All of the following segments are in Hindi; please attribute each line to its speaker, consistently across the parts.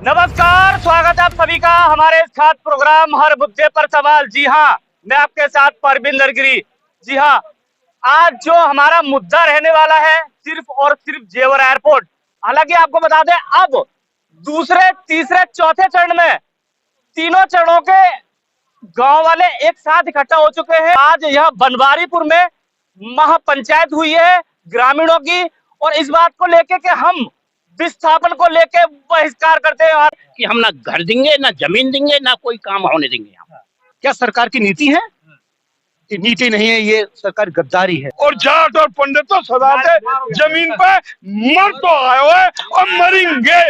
Speaker 1: नमस्कार, स्वागत है आप सभी का हमारे इस खास प्रोग्राम हर मुद्दे पर सवाल। जी हाँ, मैं आपके साथ परवीन नरगिरी। जी हाँ, आज जो हमारा मुद्दा रहने वाला है सिर्फ और सिर्फ जेवर एयरपोर्ट। हालांकि आपको बता दें, अब दूसरे, तीसरे, चौथे चरण में तीनों चरणों के गांव वाले एक साथ इकट्ठा हो चुके हैं। आज यह बनवारीपुर में महापंचायत हुई है ग्रामीणों की, और इस बात को लेके कि हम विस्थापन को लेके बहिष्कार करते हैं और
Speaker 2: कि हम ना घर देंगे, ना जमीन देंगे, ना कोई काम होने देंगे। यहाँ क्या सरकार की नीति है? ये नीति नहीं है, ये सरकार गद्दारी है।
Speaker 3: और जाट और पंडित तो सदा से जमीन पे मर तो आए हुए और मरेंगे।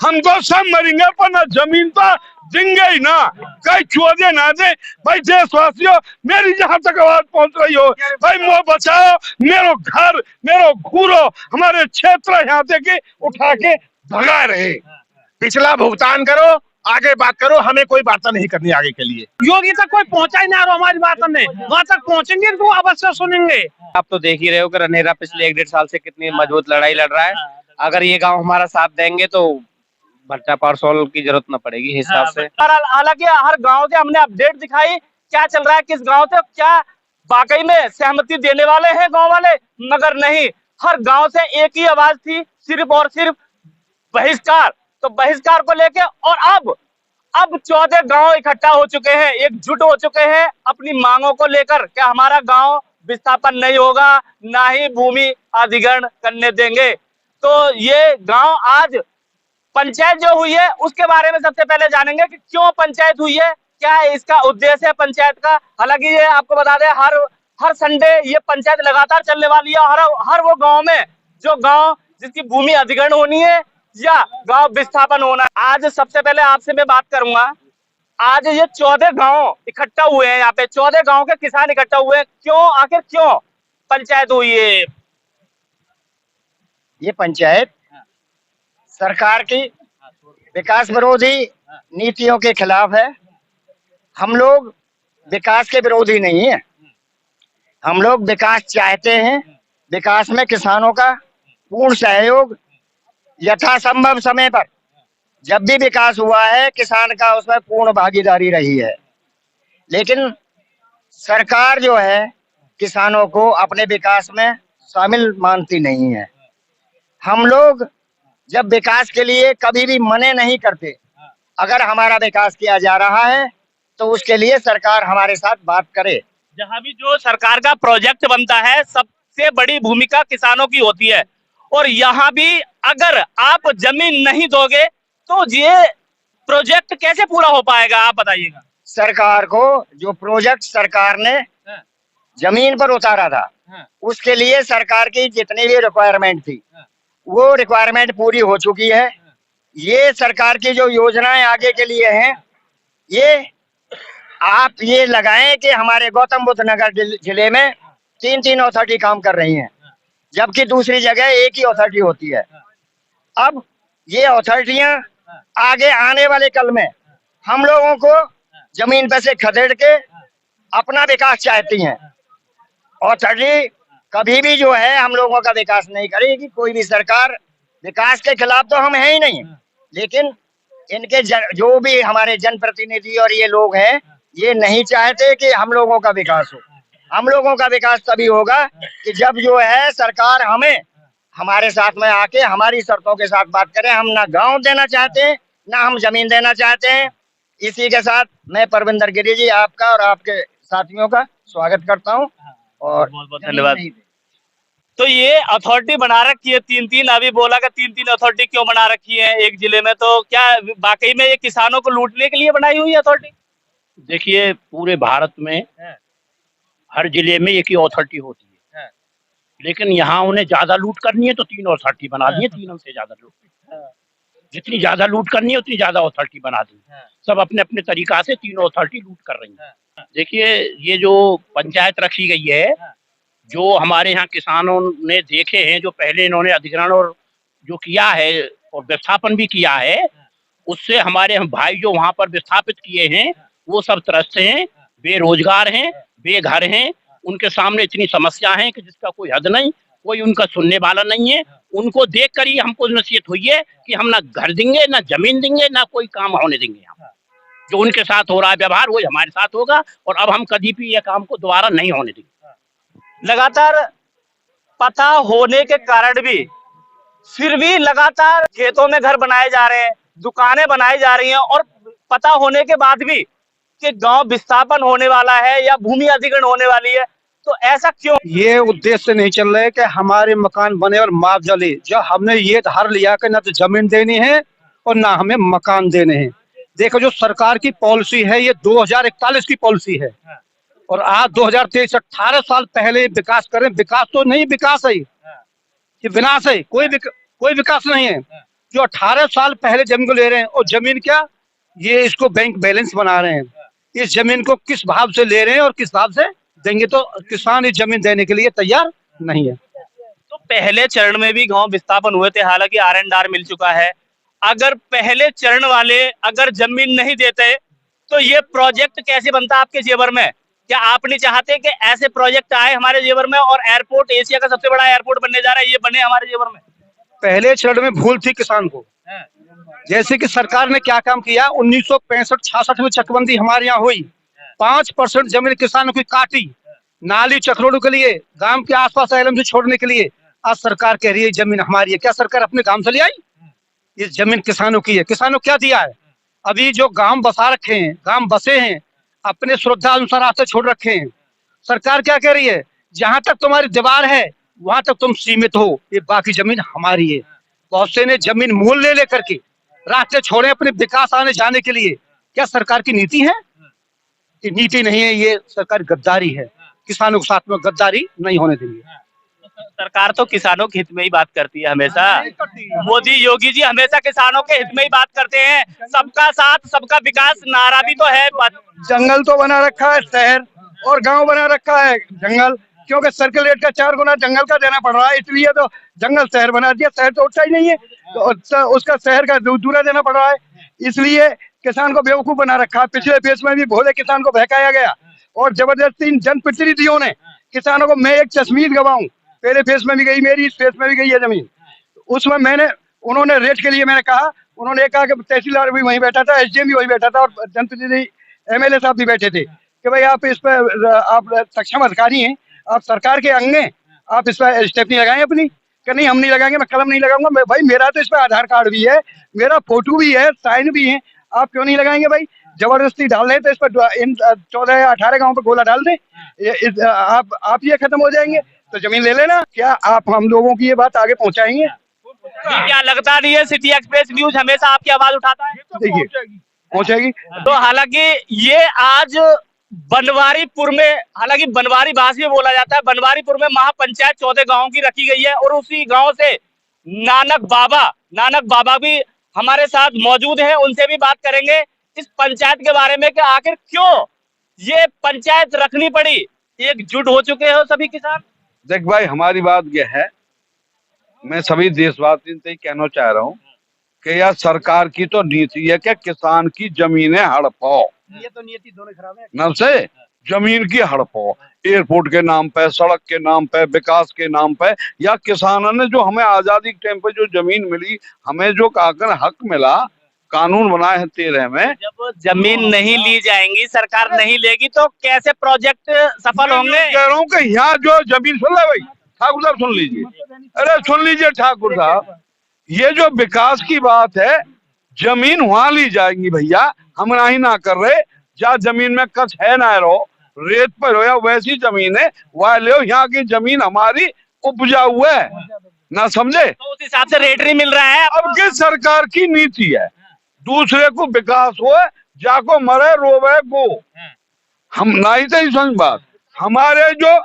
Speaker 3: हमको सब मरेंगे पर ना जमीन तो देंगे ही ना, कहीं चुआदे ना दे। भाई देशवासियों, मेरी जहाँ तक आवाज पहुंच रही हो, भाई मुझे बचाओ, मेरो घर, मेरो घूरो, हमारे क्षेत्र यहाँ से के उठा के भगा रहे।
Speaker 4: पिछला भुगतान करो, आगे बात करो, हमें कोई बात नहीं करनी आगे के लिए।
Speaker 5: योगी तक कोई पहुंचा ही नहीं रहा हमारी बात में, वहाँ तक पहुंचेंगे तो अवश्य सुनेंगे।
Speaker 1: आप तो देख ही रहे हो कि रनेरा पिछले 1-1.5 साल से कितनी मजबूत लड़ाई लड़ रहा है। अगर ये गांव हमारा साथ देंगे तो भट्टा पारसोल की जरूरत न पड़ेगी हिसाब से। हालांकि हर गांव से हमने अपडेट दिखाई, क्या चल रहा है किस गांव से, क्या वाकई में सहमति देने वाले हैं गांव वाले, मगर नहीं, हर गांव से एक ही आवाज थी, सिर्फ और सिर्फ बहिष्कार। तो बहिष्कार को लेके और अब 14 गांव इकट्ठा हो चुके हैं, एकजुट हो चुके हैं अपनी मांगों को लेकर। क्या हमारा गांव विस्थापन नहीं होगा, ना ही भूमि अधिग्रहण करने देंगे। तो ये गांव आज पंचायत जो हुई है उसके बारे में सबसे पहले जानेंगे कि क्यों पंचायत हुई है, क्या है इसका उद्देश्य है पंचायत का। हालांकि ये आपको बता दें, हर संडे ये पंचायत लगातार चलने वाली है। हर वो गांव में जो गांव जिसकी भूमि अधिग्रहण होनी है या गांव विस्थापन होना है। आज सबसे पहले आपसे मैं बात करूंगा, आज ये 14 गांव इकट्ठा हुए हैं, यहाँ पे 14 गांव के किसान इकट्ठा हुए हैं। क्यों, आखिर क्यों पंचायत हुई है?
Speaker 4: ये पंचायत सरकार की विकास विरोधी नीतियों के खिलाफ है। हम लोग विकास के विरोधी नहीं है, हम लोग विकास चाहते हैं। विकास में किसानों का पूर्ण सहयोग, यथासंभव समय पर जब भी विकास हुआ है किसान का उसमें पूर्ण भागीदारी रही है। लेकिन सरकार जो है किसानों को अपने विकास में शामिल मानती नहीं है। हम लोग जब विकास के लिए कभी भी मने नहीं करते। अगर हमारा विकास किया जा रहा है तो उसके लिए सरकार हमारे साथ बात करे।
Speaker 1: जहां भी जो सरकार का प्रोजेक्ट बनता है सबसे बड़ी भूमिका किसानों की होती है, और यहाँ भी अगर आप जमीन नहीं दोगे तो ये प्रोजेक्ट कैसे पूरा हो पाएगा, आप बताइएगा।
Speaker 4: सरकार को जो प्रोजेक्ट सरकार ने जमीन पर उतारा था उसके लिए सरकार की जितनी भी रिक्वायरमेंट थी वो रिक्वायरमेंट पूरी हो चुकी है। ये सरकार की जो योजनाएं आगे के लिए हैं, ये आप ये लगाएं कि हमारे गौतम बुद्ध नगर जिले में 3 अथॉरिटी काम कर रही हैं, जबकि दूसरी जगह एक ही अथॉरिटी होती है। अब ये अथॉरिटियां आगे आने वाले कल में हम लोगों को जमीन पे से खदेड़ के अपना विकास चाहती हैं। अथॉरिटी कभी भी जो है हम लोगों का विकास नहीं करेगी। कोई भी सरकार, विकास के खिलाफ तो हम हैं ही नहीं, लेकिन इनके जो भी हमारे जनप्रतिनिधि और ये लोग हैं, ये नहीं चाहते कि हम लोगों का विकास हो। हम लोगों का विकास तभी होगा कि जब जो है सरकार हमें हमारे साथ में आके हमारी शर्तों के साथ बात करें। हम ना गांव देना चाहते हैं, ना हम जमीन देना चाहते हैं। इसी के साथ मैं परवीन नरगिरी जी आपका और आपके साथियों का स्वागत करता हूँ और
Speaker 1: बहुत बहुत धन्यवाद। तो ये अथॉरिटी बना रखी है 3-3, अभी बोला कि 3-3 अथॉरिटी क्यों बना रखी है एक जिले में, तो क्या वाकई में ये किसानों को लूटने के लिए बनाई हुई है अथॉरिटी?
Speaker 2: देखिए, पूरे भारत में हर जिले में एक ही अथॉरिटी होती है, लेकिन यहाँ उन्हें ज्यादा लूट करनी है तो 3 अथॉरिटी बना दी है। 3 से ज्यादा लूट, जितनी ज्यादा लूट करनी है उतनी ज्यादा अथॉरिटी बना दी। सब अपने अपने तरीका से 3 अथॉरिटी लूट कर रही है। देखिए, ये जो पंचायत रखी गई है, जो हमारे यहाँ किसानों ने देखे हैं, जो पहले इन्होंने अधिग्रहण और जो किया है और विस्थापन भी किया है, उससे हमारे भाई जो वहाँ पर विस्थापित किए हैं वो सब त्रस्त हैं, बेरोजगार हैं, बेघर हैं। उनके सामने इतनी समस्या है कि जिसका कोई हद नहीं। कोई उनका सुनने वाला नहीं है। उनको देख कर ही हमको नसीहत हुई है कि हम ना घर देंगे, ना जमीन देंगे, ना कोई काम होने देंगे यहाँ। जो उनके साथ हो रहा है व्यवहार वही हमारे साथ होगा, और अब हम कभी भी ये काम को दोबारा नहीं होने देंगे।
Speaker 5: लगातार पता होने के कारण भी फिर भी लगातार खेतों में घर बनाए जा रहे हैं, दुकानें बनाई जा रही हैं, और पता होने के बाद भी कि गांव विस्थापन होने वाला है या भूमि अधिग्रहण होने वाली है, तो ऐसा क्यों?
Speaker 6: ये उद्देश्य से नहीं चल रहा है कि हमारे मकान बने और मुआवजा ले। जब हमने ये धार लिया कि ना तो जमीन देनी है और ना हमें मकान देने हैं। देखो जो सरकार की पॉलिसी है ये 2041 की पॉलिसी है, और आज 2023 18 साल पहले विकास करें। विकास तो नहीं, विकास है ये विनाश है। कोई विकास नहीं है। जो 18 साल पहले जमीन को ले रहे हैं, और जमीन क्या, ये इसको बैंक बैलेंस बना रहे हैं। इस जमीन को किस भाव से ले रहे हैं और किस भाव से देंगे, तो किसान इस जमीन देने के लिए तैयार नहीं है।
Speaker 5: तो पहले चरण में भी गांव विस्थापन हुए थे, हालांकि आर मिल चुका है। अगर पहले चरण वाले अगर जमीन नहीं देते तो ये प्रोजेक्ट कैसे बनता आपके जेवर में? क्या आप नहीं चाहते कि ऐसे प्रोजेक्ट आए हमारे जेवर में, और एयरपोर्ट एशिया का सबसे बड़ा एयरपोर्ट बनने जा रहा है, ये बने हमारे जेवर में?
Speaker 6: पहले चरण में भूल थी किसान को। जैसे कि सरकार ने क्या काम किया, 1965-66 में चकबंदी हमारे यहाँ हुई, 5% जमीन किसानों की काटी, नाली चक्रोड़ों के लिए, गांव के आसपास एलएम से छोड़ने के लिए। आज सरकार कह रही है जमीन हमारी है। क्या सरकार अपने गांव से ले आई? ये जमीन किसानों की है। किसानों क्या दिया है? अभी जो गांव बसा रखे हैं, गांव बसे हैं, अपने श्रद्धा अनुसार रास्ते छोड़ रखे हैं। सरकार क्या कह रही है, जहां तक तुम्हारी दीवार है वहां तक तुम सीमित हो, ये बाकी जमीन हमारी है। बहुत से ने जमीन मूल ले लेकर के रास्ते छोड़े अपने विकास आने जाने के लिए। क्या सरकार की नीति है? ये नीति नहीं है, ये सरकार गद्दारी है। किसानों के साथ में गद्दारी नहीं होने देंगे।
Speaker 5: सरकार तो किसानों के हित में ही बात करती है हमेशा। मोदी योगी जी हमेशा किसानों के हित में ही बात करते हैं। सबका साथ सबका विकास नारा भी तो है।
Speaker 6: जंगल तो बना रखा है शहर, और गांव बना रखा है जंगल, क्योंकि सर्कल रेट का 4 गुना जंगल का देना पड़ रहा है, इसलिए तो जंगल शहर बना दिया। शहर तो उठता ही नहीं है, तो उसका शहर का दूरा देना पड़ रहा है, इसलिए किसान को बेवकूफ बना रखा है। पिछले फेज में भी भोले किसान को बहकाया गया, और जबरदस्ती जनप्रतिनिधियों ने किसानों को, मैं एक तस्वीर गवाऊं, पहले फेज में भी गई मेरी, इस फेज में भी गई है जमीन। उसमें उन्होंने रेट के लिए मैंने कहा, उन्होंने कहा कि तहसीलदार भी वहीं बैठा था, एसडीएम भी वहीं बैठा था, और जनप्रतिनिधि एमएलए साहब भी बैठे थे कि भाई आप इस पर, आप सक्षम अधिकारी हैं, आप सरकार के अंग हैं, आप इस पर स्टेप नहीं लगाएं अपनी। कि नहीं हम नहीं लगाएंगे, मैं कलम नहीं लगाऊंगा। भाई मेरा तो इस पर आधार कार्ड भी है, मेरा फोटो भी है, साइन भी है, आप क्यों नहीं लगाएंगे? भाई जबरदस्ती डाल रहे तो इस पर इन 14 या 18 गाँव पे गोला डाल दें, आप ये खत्म हो जाएंगे, तो जमीन ले लेना। क्या आप हम लोगों की ये बात आगे पहुंचाएंगे?
Speaker 5: क्या लगता नहीं है सिटी एक्सप्रेस न्यूज हमेशा आपकी आवाज उठाता है?
Speaker 6: देखिए पहुंचेगी।
Speaker 5: तो हालांकि ये आज बनवारीपुर में, हालांकि बनवारी भाषा में बोला जाता है, बनवारीपुर में महापंचायत 14 गांव की रखी गई है, और उसी गांव से नानक बाबा भी हमारे साथ मौजूद हैं। उनसे भी बात करेंगे इस पंचायत के बारे में कि आखिर क्यों ये पंचायत रखनी पड़ी। एकजुट हो चुके हो सभी किसान?
Speaker 3: देख भाई, हमारी बात यह है, मैं सभी देशवासियों से कहना चाह रहा हूँ कि यार सरकार की तो नीति है कि किसान की जमीनें हड़पाओ।
Speaker 6: ये तो नीति दोनों खराब है।
Speaker 3: नब से जमीन की हड़पाओ, एयरपोर्ट के नाम पे, सड़क के नाम पे, विकास के नाम पे, या किसानों ने जो हमें आजादी के टाइम पे जो जमीन मिली, हमें जो काकर हक मिला, कानून बनाए हैं 13 में।
Speaker 5: जब जमीन नहीं ली जाएंगी, सरकार नहीं लेगी, तो कैसे प्रोजेक्ट सफल होंगे?
Speaker 3: कह रहा हूँ कि यहाँ जो जमीन, सुन ले भाई ठाकुर साहब, सुन लीजिए, अरे सुन लीजिए ठाकुर साहब, ये जो विकास की बात है, जमीन वहां ली जाएंगी भैया, हम नहीं ना कर रहे। जहाँ जमीन में कच है ना रहो, रेत पर हो या वैसी जमीन है वह ले। यहाँ की जमीन हमारी उपजाऊ है ना, समझे?
Speaker 5: तो उस हिसाब से रेट नहीं मिल रहा है।
Speaker 3: अब किस सरकार की नीति है, दूसरे को विकास हो, जाको मरे रोवे गो। हम नहीं तो समझ बात, हमारे जो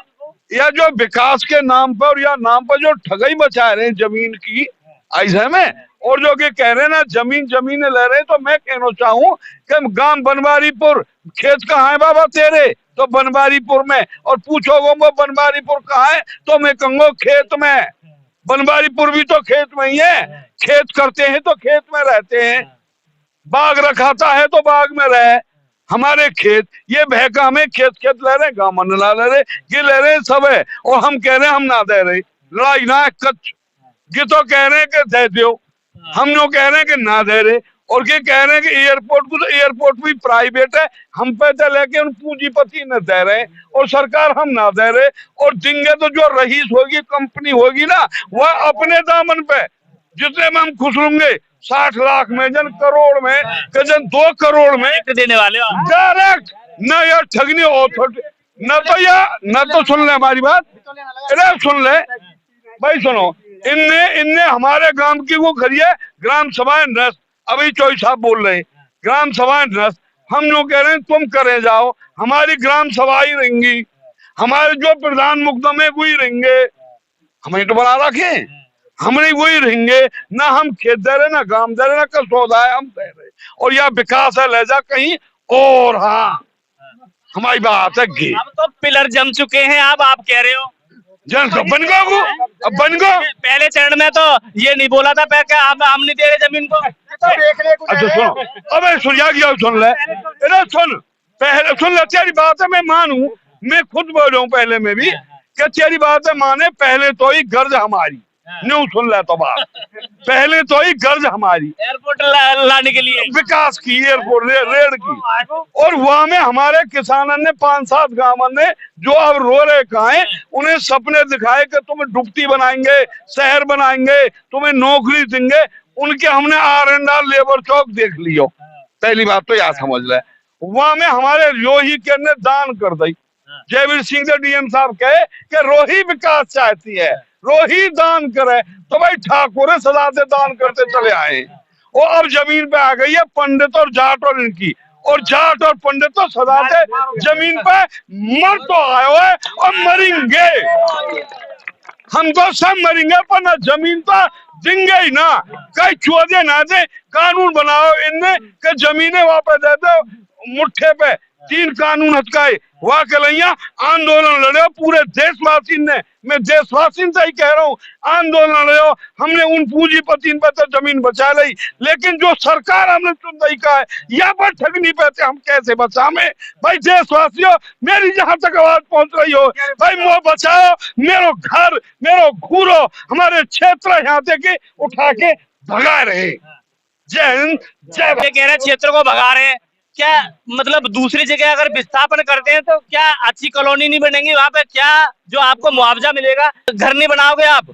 Speaker 3: या जो विकास के नाम पर या नाम पर जो ठगई मचा रहे हैं जमीन की, ऐसे में, और जो कि कह रहे हैं ना जमीन ले रहे हैं, तो मैं कहना चाहूँ कि गांव बनवारीपुर, खेत कहाँ है बाबा तेरे? तो बनवारीपुर में। और पूछोगे वो बनवारीपुर कहाँ है, तो मैं कहूँगा खेत में। बनवारीपुर भी तो खेत में ही है, खेत करते हैं तो खेत में रहते हैं, बाग रखाता है तो बाग में रहे। हमारे खेत, ये बहका हमें खेत ले रहे हैं, गाँव मन ला ले रहे, ये ले रहे सब है, और हम कह रहे हैं हम ना दे रहे। लड़ाई ना है कच्छ। ये तो कह रहे हैं कि दे दो, हम जो कह रहे हैं कि ना दे रहे, और ये कह रहे हैं कि एयरपोर्ट को, तो एयरपोर्ट भी प्राइवेट है, हम पैसे लेके उन पूंजीपति न दे रहे और सरकार हम ना दे रहे, और देंगे तो जो रईस होगी, कंपनी होगी ना, वह अपने दामन पे, जितने में हम खुश होंगे, 60 लाख में, जन करोड़ में, जन 2 करोड़ में
Speaker 5: देने वाले हो आप।
Speaker 3: डायरेक्ट। न यार ठगनी ऑथोरिटी, न तो सुन ले हमारी बात, अरे सुन ले भाई, सुनो, इनने हमारे ग्राम की वो करी है ग्राम सभाएं नष्ट। अभी चौधरी साहब बोल रहे ग्राम सभाएं नष्ट, हम जो कह रहे हैं तुम करे जाओ, हमारी ग्राम सभा ही रहेंगी, हमारे जो प्रधान मुकदम है वही रहेंगे, हमें तो बना रखे, हमने वही रहेंगे, ना हम खेत दे रहे, ना गांव दे रहे, ना कसौदा है हम दे रहे, और यह विकास है ले जा कहीं और। हाँ हमारी बात है गे,
Speaker 5: अब तो पिलर जम चुके हैं, अब आप कह रहे हो
Speaker 3: जन तो बन गो, अब बन गो।
Speaker 5: पहले चरण में तो ये नहीं बोला था क्या हम नहीं दे रहे जमीन को।
Speaker 3: अच्छा सुनो, अबे सुनिया गया, सुन ले, अरे सुन, पहले सुन ले, तेरी बात है मैं मानू, मैं खुद बोल रहा हूँ पहले में भी, क्या तेरी बात है माने, पहले तो ही गर्ज हमारी, न्यू सुन ले तो बात, पहले तो ही गर्ज हमारी
Speaker 5: एयरपोर्ट लाने के लिए,
Speaker 3: विकास की, एयरपोर्ट रेड की, और वहां में हमारे किसानों ने 5-7 गांव ने जो अब रो रहे कहा है, उन्हें सपने दिखाए कि तुम्हें डुबती बनाएंगे, शहर बनाएंगे, तुम्हें नौकरी देंगे, उनके हमने R&R लेबर चौक देख लियो। पहली बात तो यार समझ ले, वहां में हमारे रोही के ने दान कर दी, जयवीर सिंह डीएम साहब कहे कि रोही विकास चाहती है, रोही दान करे, तो भाई ठाकुर सदा से दान करते चले आए, और अब जमीन पे आ गई है पंडित और जाट और इनकी, और जाट और पंडित तो सदा से जमीन पे मर तो आए हुए और मरेंगे, हम तो सब मरेंगे, पर ना जमीन तो देंगे ही ना, कहीं चौधे ना दे, कानून बनाओ इनने कि जमीनें वापस दे दो मुट्ठे पे, 3 कानून हटकाए, वह कलैया आंदोलन लड़े पूरे देशवासी ने, मैं देशवासी से ही कह रहा हूँ, आंदोलन लड़े, हमने उन पूंजीपति पे तो जमीन बचा ली, लेकिन जो सरकार हमने चुन रही का है, या पर ठगनी पे हम कैसे बचावे भाई। देशवासियों, मेरी जहां तक आवाज पहुंच रही हो भाई, मुझे बचाओ, मेरो घर, मेरो घूरो, हमारे क्षेत्र यहाँ के उठा के भगा रहे। जय हिंद, जय भारत।
Speaker 5: ये कह रहे हैं क्षेत्र को भगा रहे हैं, क्या मतलब दूसरी जगह अगर विस्थापन करते हैं तो क्या अच्छी कॉलोनी नहीं बनेगी वहां पे, क्या जो आपको मुआवजा मिलेगा, घर नहीं बनाओगे आप?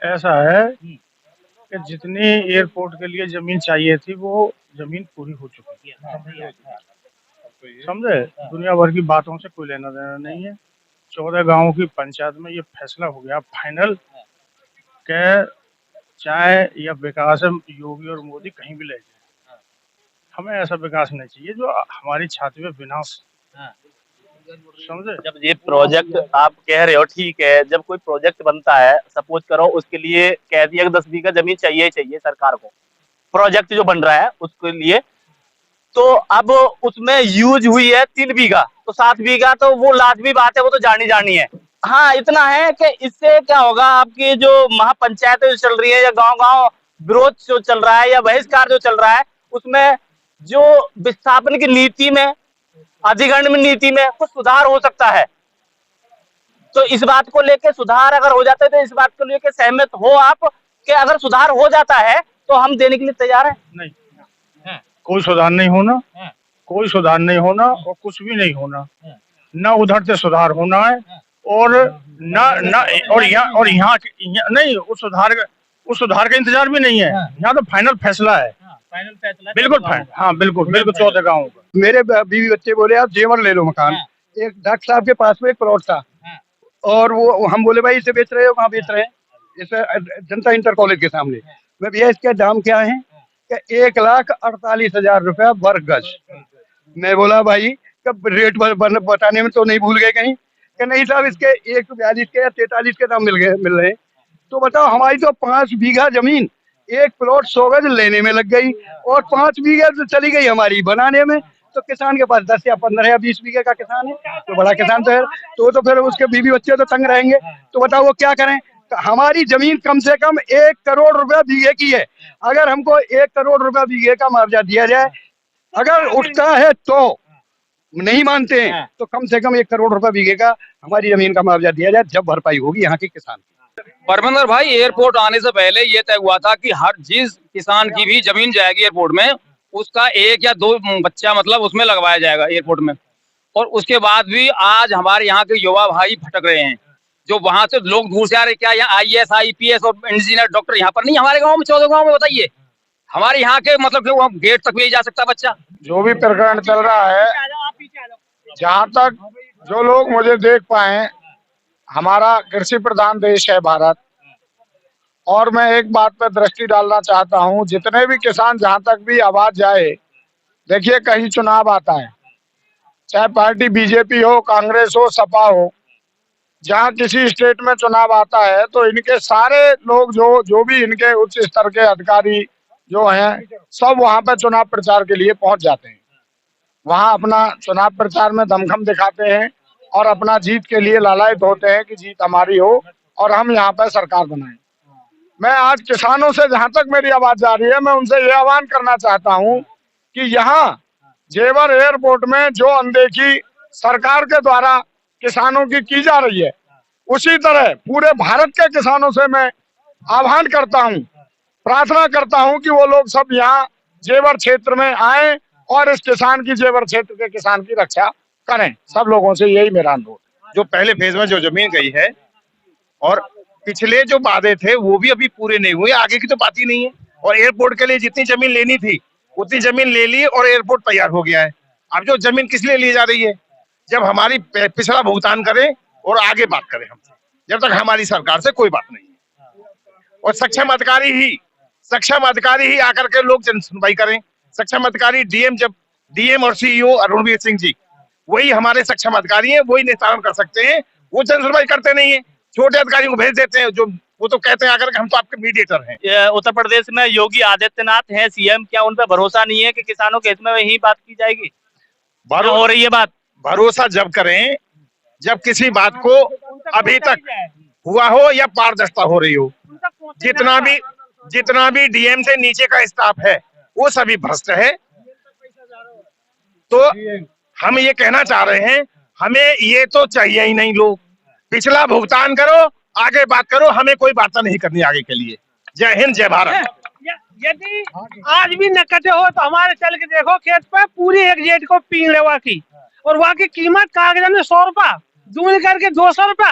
Speaker 6: ऐसा है कि जितनी एयरपोर्ट के लिए जमीन चाहिए थी वो जमीन पूरी हो चुकी है, समझे। दुनिया भर की बातों से कोई लेना देना नहीं है। 14 गांवों की पंचायत में ये फैसला हो गया फाइनल कि चाहे या विकास योगी और मोदी कहीं भी ले जाए, हमें ऐसा विकास नहीं चाहिए जो हमारी छाती में विनाश, समझे।
Speaker 5: जब ये प्रोजेक्ट आप कह रहे हो, ठीक है, जब कोई प्रोजेक्ट बनता है, सपोज करो उसके लिए कह दिया कि 10 बीघा जमीन चाहिए ही चाहिए सरकार को, प्रोजेक्ट जो बन रहा है उसके लिए, तो अब उसमें यूज हुई है 3 बीघा, तो 7 बीघा तो वो लाजमी बात है, वो तो जानी है। हाँ, इतना है कि इससे क्या होगा, आपकी जो महापंचायतें जो चल रही है, या गांव-गांव विरोध जो चल रहा है, या बहिष्कार जो चल रहा है, उसमें जो विस्थापन की नीति में, अधिग्रहण नीति में कुछ सुधार हो सकता है। तो इस बात को लेके सुधार अगर हो जाता है, तो इस बात को लेके सहमत हो आप कि अगर सुधार हो जाता है तो हम देने के लिए तैयार हैं?
Speaker 6: नहीं, कोई सुधार नहीं होना, कोई सुधार नहीं होना, और कुछ भी नहीं होना, न उधर से सुधार होना है, और न और यहाँ नहीं, उस सुधार का इंतजार भी नहीं है, यहाँ तो फाइनल फैसला है,
Speaker 5: फाइनल फैसला,
Speaker 6: बिल्कुल फाइनल, हाँ बिल्कुल 14 गाँव का। मेरे बीवी बच्चे बोले आप जेवर ले लो मकान, एक डॉक्टर साहब के पास में एक प्लॉट था, और वो हम बोले भाई इसे बेच रहे हो, कहाँ बेच रहे हैं, इसे जनता इंटर कॉलेज के सामने। मैं भैया इसका दाम क्या है, कि 1,48,000 रुपया वर्ग गज। मैं बोला भाई कब रेट बताने में तो नहीं भूल गए कहीं, कि नहीं साहब इसके 142 के या 43 के दाम मिल रहे हैं। तो बताओ, हमारी तो 5 बीघा जमीन, एक प्लॉट 100 गज लेने में लग गई, और 5 बीघा तो चली गई हमारी बनाने में। तो किसान के पास 10 या 15 या 20 बीघे का किसान है, तो बड़ा किसान तो है, तो फिर उसके बीवी बच्चे तो तंग रहेंगे। तो बताओ वो क्या करें। तो हमारी जमीन कम से कम 1 करोड़ रुपया बीघे की है। अगर हमको 1 करोड़ रुपया बीघे का मुआवजा दिया जाए, अगर उठता है नहीं मानते हैं तो कम से कम 1 करोड़ रुपए बीघे का हमारी जमीन का मुआवजा दिया जाए, जब भरपाई होगी यहाँ के किसान की।
Speaker 7: परमिंदर भाई, एयरपोर्ट आने से पहले ये तय हुआ था कि हर जिस किसान की भी जमीन जाएगी एयरपोर्ट में, उसका 1 या 2 बच्चा मतलब उसमें लगवाया जाएगा एयरपोर्ट में। और उसके बाद भी आज हमारे यहाँ के युवा भाई भटक रहे हैं, जो वहां से लोग दूर से आ रहे। क्या यहाँ IAS IPS और इंजीनियर डॉक्टर यहाँ पर नहीं? हमारे गाँव में 14 गाँव में बताइए, हमारे यहाँ के मतलब कि वो गेट तक भी जा सकता बच्चा।
Speaker 3: जो भी प्रकरण चल रहा है, जहाँ तक जो लोग मुझे देख पाए, हमारा कृषि प्रधान देश है भारत, और मैं एक बात पर दृष्टि डालना चाहता हूँ, जितने भी किसान जहाँ तक भी आवाज जाए, देखिए कहीं चुनाव आता है, चाहे पार्टी बीजेपी हो, कांग्रेस हो, सपा हो, जहाँ किसी स्टेट में चुनाव आता है तो इनके सारे लोग जो भी इनके उच्च स्तर के अधिकारी जो हैं, सब वहाँ पे चुनाव प्रचार के लिए पहुंच जाते हैं। वहाँ अपना चुनाव प्रचार में दमखम दिखाते हैं और अपना जीत के लिए लालायित होते हैं कि जीत हमारी हो और हम यहाँ पे सरकार बनाएं। मैं आज किसानों से जहाँ तक मेरी आवाज जा रही है, मैं उनसे ये आह्वान करना चाहता हूँ कि यहाँ जेवर एयरपोर्ट में जो अनदेखी सरकार के द्वारा किसानों की जा रही है, उसी तरह पूरे भारत के किसानों से मैं आह्वान करता हूँ, प्रार्थना करता हूँ कि वो लोग सब यहाँ जेवर क्षेत्र में आए और इस किसान की, जेवर क्षेत्र के किसान की रक्षा करें। सब लोगों से यही मेरा अनुरोध।
Speaker 8: जो पहले फेज में जो जमीन गई है और पिछले जो वादे थे वो भी अभी पूरे नहीं हुए, आगे की तो बात ही नहीं है। और एयरपोर्ट के लिए जितनी जमीन लेनी थी उतनी जमीन ले ली और एयरपोर्ट तैयार हो गया है। अब जो जमीन किस लिए ली जा रही है? जब हमारी पिछला भुगतान करें और आगे बात करें हमसे, जब तक हमारी सरकार से कोई बात नहीं है। और सक्षम अधिकारी ही आकर के लोग जन सुनवाई करें। सक्षम अधिकारी डीएम और CEO अरुणवीर सिंह जी, वही हमारे सक्षम अधिकारी हैं, वही निस्तारण कर सकते हैं। वो जन सुनवाई करते नहीं है, छोटे अधिकारियों को भेज देते हैं, जो वो तो कहते हैं आकर के हम तो आपके मीडिएटर हैं।
Speaker 5: उत्तर प्रदेश में योगी आदित्यनाथ हैं CM, क्या उन पर भरोसा नहीं है कि किसानों के हित में ही बात की जाएगी? हो रही है बात।
Speaker 8: भरोसा जब करें जब किसी बात को अभी तक हुआ हो या पारदर्शिता हो रही हो। जितना भी DM से नीचे का स्टाफ है वो सभी भ्रष्ट है। तो हम ये कहना चाह रहे हैं, हमें ये तो चाहिए ही नहीं। लोग पिछला भुगतान करो, आगे बात करो, हमें कोई बात नहीं करनी आगे के लिए। जय हिंद, जय भारत।
Speaker 9: यदि आज भी नकटे हो तो हमारे चल के देखो खेत पे पूरी एक जेट को पीन लेवा की, और वहाँ की कीमत कागज में 100 रुपया, दूर करके 200 रुपया।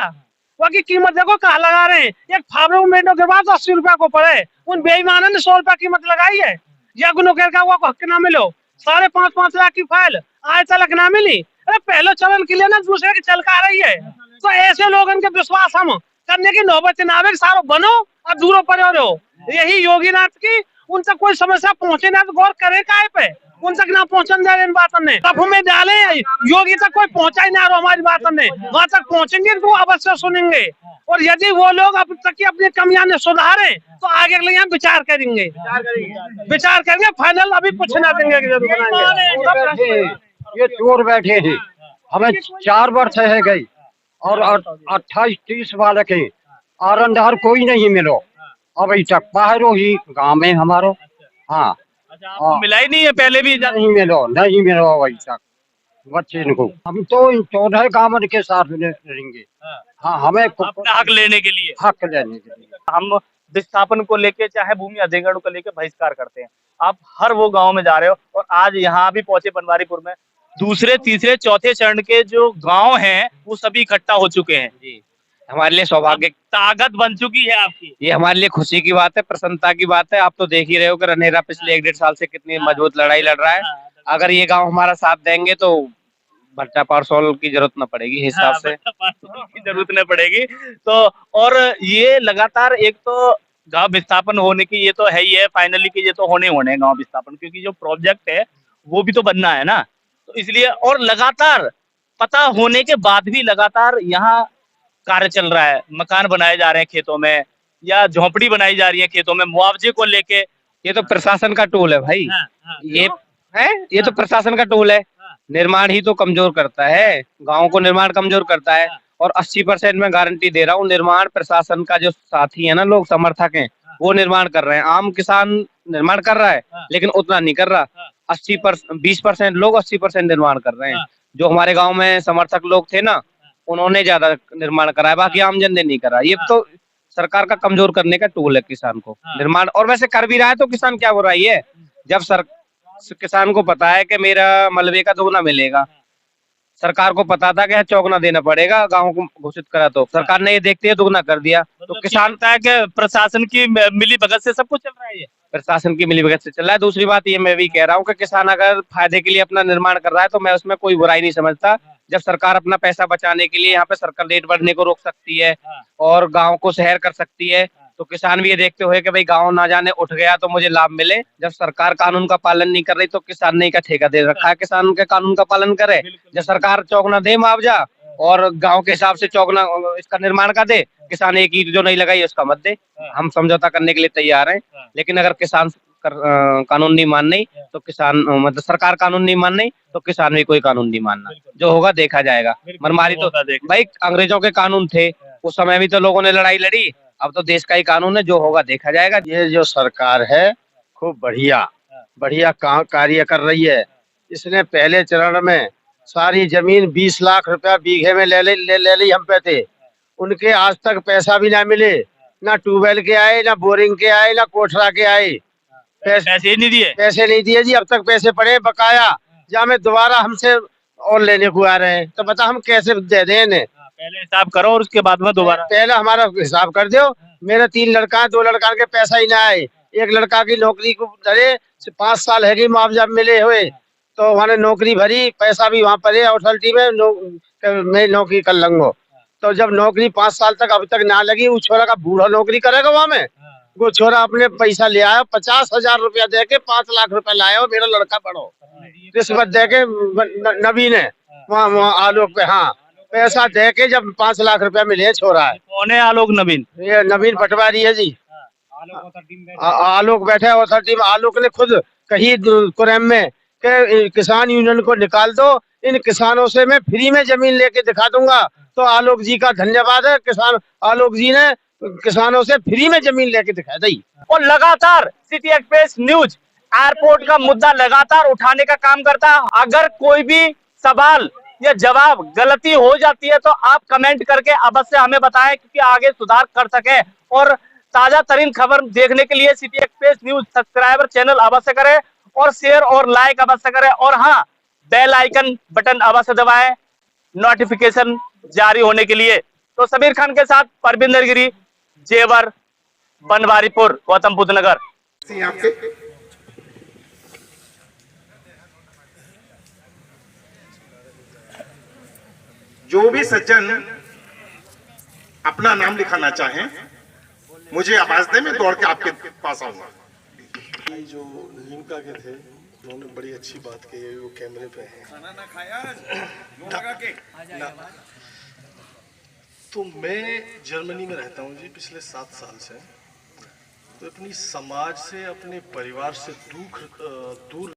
Speaker 9: वहाँ की कीमत देखो कहाँ लगा रहे हैं। एक फार्म मेटो के बाद 80 रुपया को पड़े, उन बेईमानों ने 100 रुपया कीमत लगाई है। या गुनो का वो हक ना मिलो, 5.5 लाख की फाइल आज तक ना मिली। अरे पहले चलन के लिए ना दूसरे की चल आ रही है। तो ऐसे लोगों के विश्वास हम करने की नौबत ना आवे, सारो बनो और दूरों पर रहो। यही योगीनाथ की, उन तक कोई समस्या पहुंचे ना तो गौर करे काय पे, उन तक ना पहुंचन दे इन बातों ने तब हमें डाले। योगी तक कोई पहुंचा ही ना रहो हमारी बातों ने, वहां तक पहुंचेंगे तो अवश्य सुनेंगे। और यदि वो लोग अब तक की अपनी कमियां ने सुधारे तो आगे के लिए हम विचार करेंगे, फाइनल अभी कुछ ना देंगे।
Speaker 4: ये चोर बैठे हैं, हमें 4 वर्ष है गई और 28-30 वाले के आरंदार कोई नहीं मिलो अभी तक। बाहरों ही गांव में हमारो। हाँ,
Speaker 5: आपको मिला ही नहीं है पहले भी?
Speaker 4: नहीं मिलो अभी तक बच्चे को। हम तो इन 14 गांव के साथ रहेंगे। हाँ, हमें
Speaker 5: अपना हक लेने के लिए हम विस्थापन को लेके, चाहे भूमि अधिग्रहण को लेके बहिष्कार करते हैं। आप हर वो गांव में जा रहे हो और आज यहाँ भी पहुंचे बनवारीपुर में। दूसरे, तीसरे, चौथे चरण के जो गांव हैं वो सभी इकट्ठा हो चुके हैं।
Speaker 1: जी, हमारे लिए सौभाग्य,
Speaker 5: ताकत बन चुकी है आपकी।
Speaker 1: ये हमारे लिए खुशी की बात है, प्रसन्नता की बात है। आप तो देख ही रहे हो कि रनेरा पिछले 1-1.5 साल से कितनी मजबूत लड़ाई लड़ रहा है। अगर ये गांव हमारा साथ देंगे तो भट्टा पारसोल की जरूरत न पड़ेगी हिसाब से।
Speaker 5: की जरूरत न पड़ेगी। तो और ये लगातार एक तो गांव विस्थापन होने की ये तो है ही है, फाइनली कि ये तो होने गांव विस्थापन, क्योंकि जो प्रोजेक्ट है वो भी तो बनना है ना। तो इसलिए और लगातार पता होने के बाद भी लगातार यहाँ कार्य चल रहा है, मकान बनाए जा रहे हैं खेतों में या झोपड़ी बनाई जा रही है खेतों में, मुआवजे को लेके।
Speaker 1: ये तो प्रशासन का टूल है भाई। ये तो प्रशासन का टूल है। निर्माण ही तो कमजोर करता है, गाँव को निर्माण कमजोर करता है। और 80% में गारंटी दे रहा हूँ, निर्माण प्रशासन का जो साथी है ना, लोग समर्थक हैं, वो निर्माण कर रहे हैं। आम किसान निर्माण कर रहा है लेकिन उतना नहीं कर रहा। 20% लोग 80% निर्माण कर रहे हैं। जो हमारे गांव में समर्थक लोग थे ना, उन्होंने ज्यादा निर्माण कराया, बाकी आमजन ने नहीं करा। ये तो सरकार का कमजोर करने का टूल है किसान को निर्माण। और वैसे कर भी रहा है तो किसान क्या बुराई है, जब किसान को पता है कि मेरा मलबे का दोगुना मिलेगा। सरकार को पता था कि चौगुना देना पड़ेगा, गाँव को घोषित करा तो सरकार ने ये देखते हुए दोगुना कर दिया। तो किसान
Speaker 5: है कि प्रशासन की मिली भगत से सब कुछ चल रहा है। ये
Speaker 1: प्रशासन की मिलीभगत से चल रहा है। दूसरी बात ये मैं भी कह रहा हूँ कि किसान अगर फायदे के लिए अपना निर्माण कर रहा है तो मैं उसमें कोई बुराई नहीं समझता। जब सरकार अपना पैसा बचाने के लिए यहाँ पे सर्कल रेट बढ़ने को रोक सकती है और गांव को शहर कर सकती है, तो किसान भी ये देखते हुए कि भाई गांव ना जाने उठ गया तो मुझे लाभ मिले। जब सरकार कानून का पालन नहीं कर रही तो किसान ने का ठेका दे रखा है, किसान के कानून का पालन करे। जब सरकार चौगुना दे मुआवजा और गांव के हिसाब से चौगुना इसका निर्माण का दे, किसान एक ईंट जो नहीं लगाई उसका मत दे। हम समझौता करने के लिए तैयार हैं, लेकिन अगर किसान कानून नहीं मान नहीं तो किसान मतलब सरकार कानून नहीं मान नहीं तो किसान भी कोई कानून नहीं मानना। जो होगा देखा जाएगा। मनमारी तो भाई अंग्रेजों के कानून थे, उस समय भी तो लोगों ने लड़ाई लड़ी, अब तो देश का ही कानून है, जो होगा देखा जाएगा।
Speaker 2: ये जो सरकार है खूब बढ़िया कार्य कर रही है। इसने पहले चरण में सारी जमीन 20 लाख रुपया बीघे में ले ली हम पे थे। उनके आज तक पैसा भी ना मिले, ना ट्यूबवेल के आए, ना बोरिंग के आए, ना कोठरा के आए।
Speaker 5: पैसे
Speaker 2: नहीं दिए जी। अब तक पैसे पड़े बकाया, जहाँ में दोबारा हमसे और लेने को आ रहे हैं। तो बता हम कैसे दे दें इन्हें?
Speaker 5: पहले हिसाब करो और उसके बाद में दोबारा।
Speaker 2: पहले हमारा हिसाब कर दो। मेरे 3 लड़का 2 लड़का के पैसा ही ना आए। एक लड़का की नौकरी को धरे 5 साल है मुआवजा मिले हुए, तो वहाँ नौकरी भरी, पैसा भी वहाँ पर है अथॉरिटी में मैं नौकरी कर लूंगा। तो जब नौकरी 5 साल तक अब तक ना लगी, उस छोरा का बूढ़ा नौकरी करेगा वहाँ में। वो छोरा अपने पैसा ले आया, 50,000 रुपया दे के 5 लाख रुपया लाया, मेरा लड़का बड़ो रिश्वत दे के नवीन है वहाँ आलोक पे। हाँ, पैसा दे के जब 5 लाख रुपया मिले छोरा है।
Speaker 5: कौन है आलोक नवीन?
Speaker 2: ये नवीन पटवारी है जी। आलोक बैठा है अथॉरिटी में। आलोक ने खुद कही कुरैम में कि किसान यूनियन को निकाल दो, इन किसानों से मैं फ्री में जमीन लेके दिखा दूंगा। तो आलोक जी का धन्यवाद है, किसान आलोक जी ने किसानों से फ्री में जमीन लेके दिखा दी।
Speaker 5: और लगातार सिटी एक्सप्रेस न्यूज एयरपोर्ट का मुद्दा लगातार उठाने का काम करता है। अगर कोई भी सवाल या जवाब गलती हो जाती है तो आप कमेंट करके अवश्य हमें बताएं, क्योंकि आगे सुधार कर सके। और ताजा तरीन खबर देखने के लिए city express news subscriber channel अवश्य करें और शेयर और लाइक अवश्य करें। और हाँ, बेल आइकन बटन अवश्य दबाएं नोटिफिकेशन जारी होने के लिए। तो समीर खान के साथ परविंदर गिरी, जेवर, बनवारीपुर, गौतम बुद्ध नगर।
Speaker 8: जो भी सज्जन अपना नाम लिखाना चाहें, मुझे आवाज दे, मैं दौड़ के आपके पास आऊंगा।
Speaker 10: जो लिमका के थे, उन्होंने बड़ी अच्छी बात कही है, वो कैमरे पे है। खाना ना खाया लगा के ना। तो मैं जर्मनी में रहता हूँ जी पिछले 7 साल से। तो अपनी समाज से, अपने परिवार से दूर